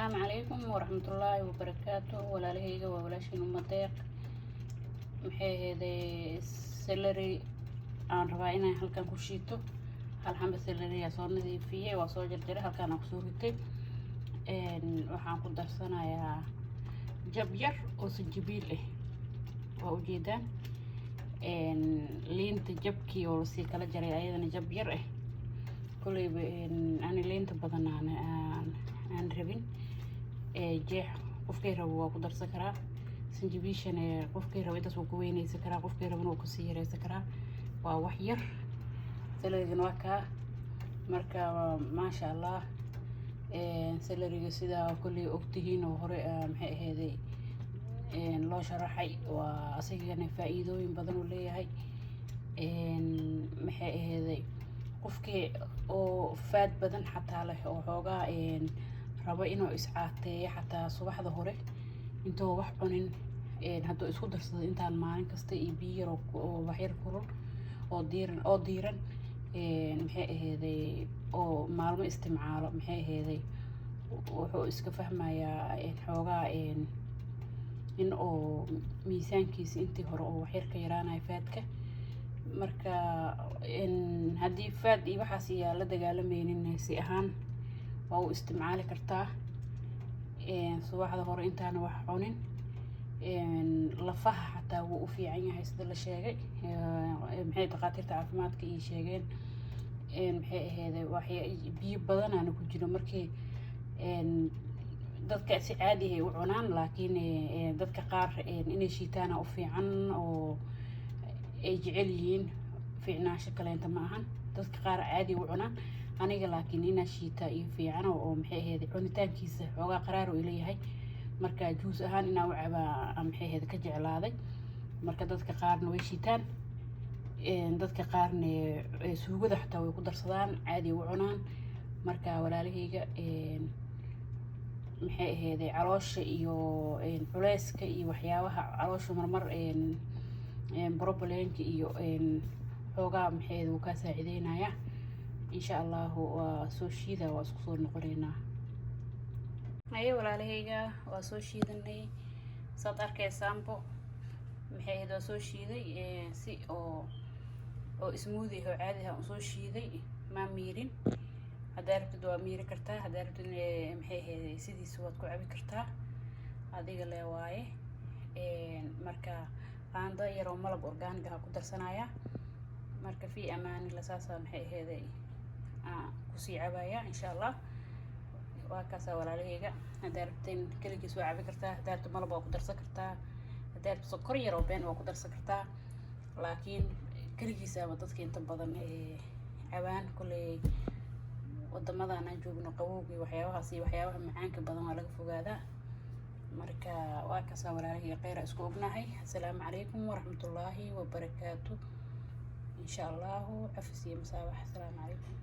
السلام عليكم ورحمة الله وبركاته. ولا لهيجا ولا شيء مضيق محي هذا سلري aan rabaa inaan halkan ku shiito hal xamba celery soo nadiifiyay waa soo jarjaray halkan aan ku soo ritay waxaan ku darsanayaa jab yar oo sinjibiil ah waa ujeedaan liinta jabkii oo si kala jaray ayadana jab yar ah kuleyba aan liinta badan aan rabin jeex qofkii rabo waa ku darsan karaa sinjibiishana qofkii rabo intaas uu ku weynaysan karaa qofkii rabo inuu ku sii yareysan karaa waa wax yar celeryga waa ka marka ma sha Allah celeryga sida kulli ogtihiin oo hore maxay ahaydey loo sharaxay waa asigana faa'iidooyin badan u leeyahay maxay ahaydey qofkii oo faad badan xataa leh oo xoogaa rabo inuu iscaateeyo xataa subaxda hore intuu wax cunin hadduu isku darsado intaan maalin kasta iyo biyo yar oo wax yar kulul oo diiran maxay ahaydey oo maalmo isticmaalo maxay ahaydey wuxuu iska fahmayaa xoogaa in oo miisaankiisa intii hore oo wax yar ka yaraanayo faadka marka haddii faad iyo waxaas yaa la dagaalamaynin si ahaan waa u isticmaali kartaa subaxda hore intaan wax cunin lafaha xataa wuu u fiican yahay sida la sheegay maxay dhaqaatiirta caafimaadka ii sheegeen maxay ahaydey wax biyo badan aan ku jiro markii dadka si caadi ah u cunaan laakiin dadka qaar inay shiitaan u fiican oo ay jecel yihiin fiicnaansho kaleenta ma ahan dadka qaar caadi u cunaan aniga laakiin inaa shiitaa iyo fiican oo maxay ahaydey cunitaankiisa xoogaa qaraar uu leeyahay marka juus ahaan inaa u cabaa maxay ahayd ka jeclaaday marka dadka qaarna way shiitaan dadka qaarna suugada xataa way ku darsadaan caadi u cunaan marka walaalahayga maxay ahaydey caloosha iyo culeyska iyo waxyaabaha caloosha marmar problemka iyo xoogaa maxay ahayd uu ka saacideynaya insha Allah waa soo shiida waa isku soo noqonaynaa ayo walaalahayga waa soo shiidanay saad arkaysaanbo maxay ahayd waa soo shiiday si oo smoothie oo caadi ah soo shiiday ma miirin hadda rabtid waa miiri kartaa hadda rabtid maxay ahayd sidiisa waad ku cabi kartaa adiga le waaye marka qaando yar oo malab organic ah ku darsanaya marka fi amaan la saasa maxay ahayd ku sii cabaya insha Allah waa kaasa walaalahayga hadda rabteen kaligiis waa cabi kartaa hadda rabtid malab waa ku darsan kartaa hadda rabtid sokor yar oo been waa ku darsan kartaa laakiin kaligiis ama dadka inta badan cabaan kulay wadamadan aan joogno qabowga waxyaabahaas iyo waxyaabaha macaanka badan waa laga fogaadaa marka waa kaasa walaalahayga khayr isku ognahay assalaamu calaykum waraxmatullaahi wabarakaatuh insha Allah afis iyo masaabax assalaamu calaykum